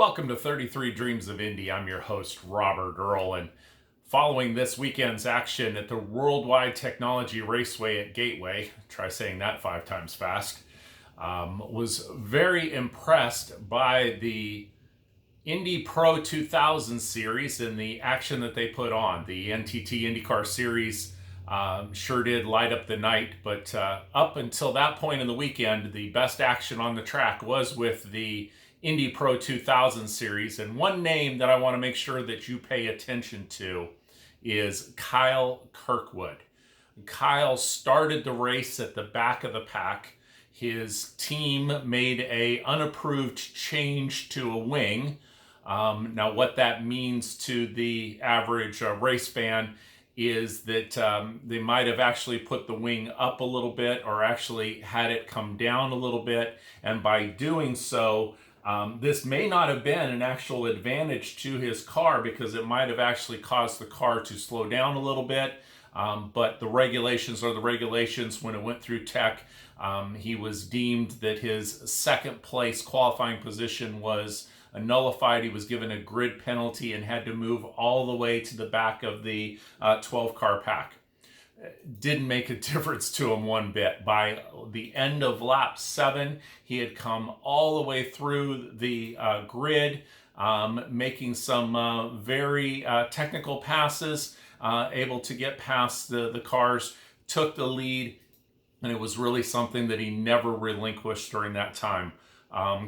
Welcome to 33 Dreams of Indy. I'm your host, Robert Earl, and following this weekend's action at the Worldwide Technology Raceway at Gateway, try saying that 5 times fast, was very impressed by the Indy Pro 2000 series and the action that they put on. The NTT IndyCar series sure did light up the night, but up until that point in the weekend, the best action on the track was with the Indy Pro 2000 series. And one name that I want to make sure that you pay attention to is Kyle Kirkwood. Kyle started the race at the back of the pack. His team made a unapproved change to a wing. Now what that means to the average race fan is that they might have actually put the wing up a little bit or actually had it come down a little bit. And by doing so, this may not have been an actual advantage to his car because it might have actually caused the car to slow down a little bit. But the regulations are the regulations. When it went through tech, he was deemed that his second place qualifying position was nullified. He was given a grid penalty and had to move all the way to the back of the 12 car pack. Didn't make a difference to him one bit. By the end of lap 7, he had come all the way through the grid, making some very technical passes, able to get past the cars, took the lead, and it was really something that he never relinquished during that time.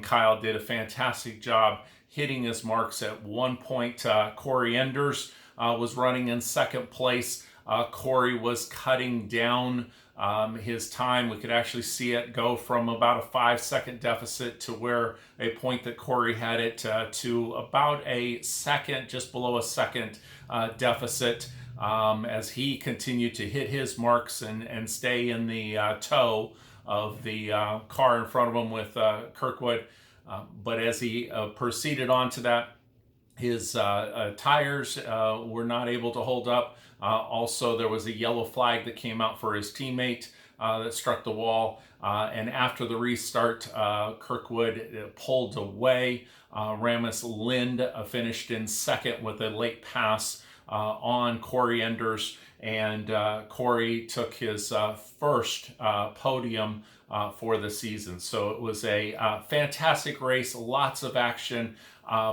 Kyle did a fantastic job hitting his marks. At one point, Corey Enders was running in second place. Corey was cutting down his time. We could actually see it go from about a 5-second deficit to where a point that Corey had it to about a second, just below a second deficit, as he continued to hit his marks and stay in the tow of the car in front of him with Kirkwood. But as he proceeded on to that, his tires were not able to hold up. Also, there was a yellow flag that came out for his teammate that struck the wall. And after the restart, Kirkwood pulled away. Ramis Lind finished in second with a late pass on Corey Enders. And Corey took his first podium for the season. So it was a fantastic race, lots of action.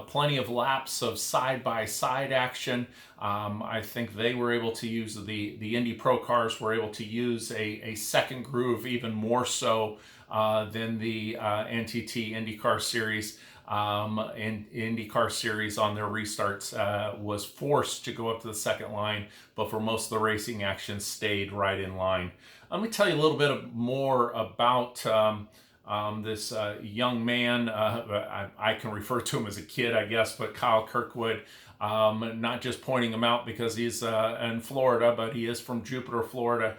Plenty of laps of side-by-side action. I think they were able to use, the Indy Pro cars were able to use a second groove even more so than the NTT IndyCar series. And IndyCar series on their restarts was forced to go up to the second line, but for most of the racing action stayed right in line. Let me tell you a little bit more about this young man. I can refer to him as a kid, I guess, but Kyle Kirkwood, not just pointing him out because he's in Florida, but he is from Jupiter, Florida,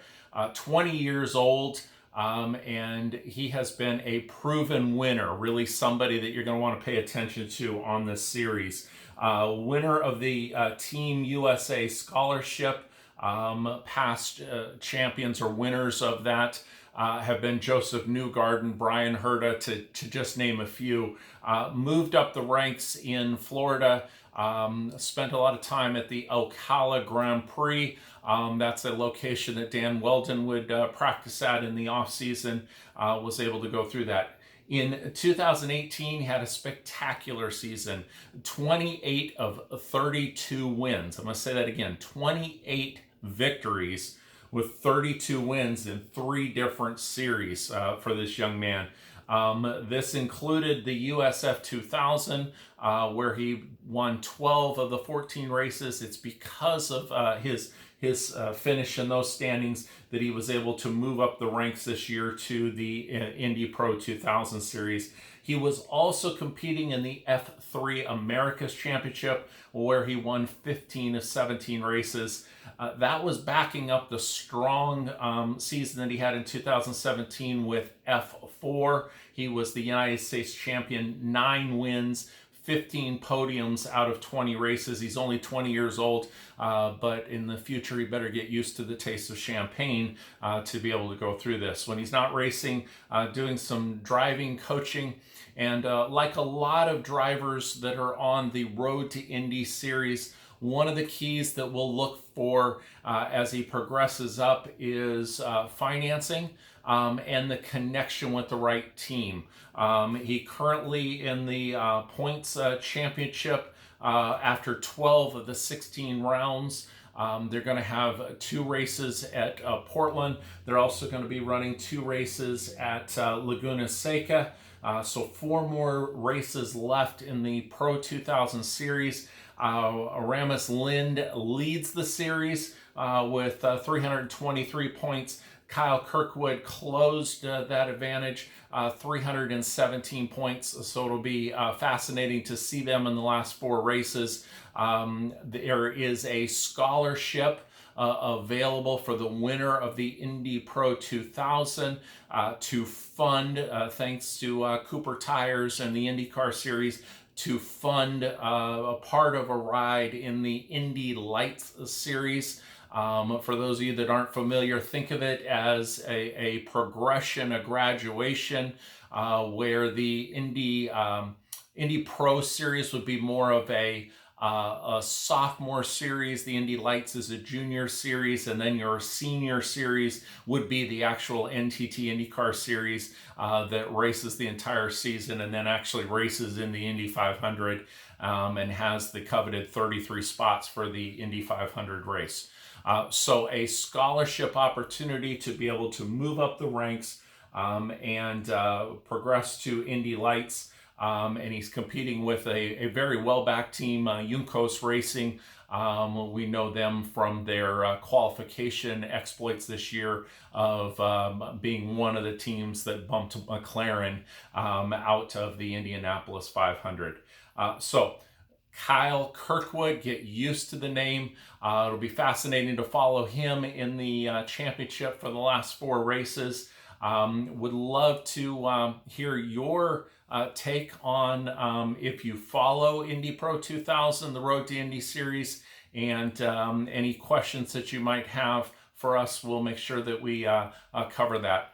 20 years old. And he has been a proven winner, really somebody that you're going to want to pay attention to on this series. Winner of the Team USA Scholarship. Past champions or winners of that have been Joseph Newgarden, Brian Herta, to just name a few. Moved up the ranks in Florida, spent a lot of time at the Ocala Grand Prix. That's a location that Dan Weldon would practice at in the off-season, was able to go through that. In 2018, he had a spectacular season, 28 of 32 wins. I'm going to say that again, 28 victories with 32 wins in 3 different series for this young man. This included the USF 2000, where he won 12 of the 14 races. It's because of his finish in those standings that he was able to move up the ranks this year to the Indy Pro 2000 series. He was also competing in the F3 Americas Championship, where he won 15 of 17 races. That was backing up the strong season that he had in 2017 with F4. He was the United States champion, 9 wins, 15 podiums out of 20 races. He's only 20 years old, but in the future he better get used to the taste of champagne to be able to go through this. When he's not racing, doing some driving, coaching, and like a lot of drivers that are on the Road to Indy series, one of the keys that we'll look for as he progresses up is financing and the connection with the right team. He currently in the points championship after 12 of the 16 rounds. They're going to have 2 races at Portland. They're also going to be running 2 races at Laguna Seca. So 4 more races left in the Pro 2000 series. Aramis Lind leads the series with 323 points. Kyle Kirkwood closed that advantage, 317 points. So it'll be fascinating to see them in the last 4 races. There is a scholarship available for the winner of the Indy Pro 2000 to fund, thanks to Cooper Tires and the IndyCar Series, to fund a part of a ride in the Indy Lights Series. For those of you that aren't familiar, think of it as a progression, a graduation, where the Indy Pro Series would be more of a sophomore series. The Indy Lights is a junior series, and then your senior series would be the actual NTT IndyCar Series that races the entire season and then actually races in the Indy 500 and has the coveted 33 spots for the Indy 500 race. So a scholarship opportunity to be able to move up the ranks and progress to Indy Lights. And he's competing with a very well-backed team, Juncos Racing. We know them from their qualification exploits this year of being one of the teams that bumped McLaren out of the Indianapolis 500. So Kyle Kirkwood, get used to the name. It'll be fascinating to follow him in the championship for the last 4 races. Would love to hear your take on if you follow Indy Pro 2000, the Road to Indy series, and any questions that you might have for us. We'll make sure that we cover that.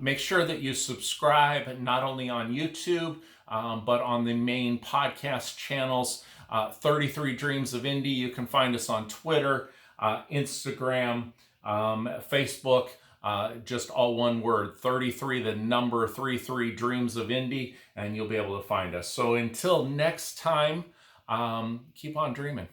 Make sure that you subscribe not only on YouTube, but on the main podcast channels. 33 Dreams of Indy. You can find us on Twitter, Instagram, Facebook. Just all one word, 33, the number 33 Dreams of Indy, and you'll be able to find us. So until next time, keep on dreaming.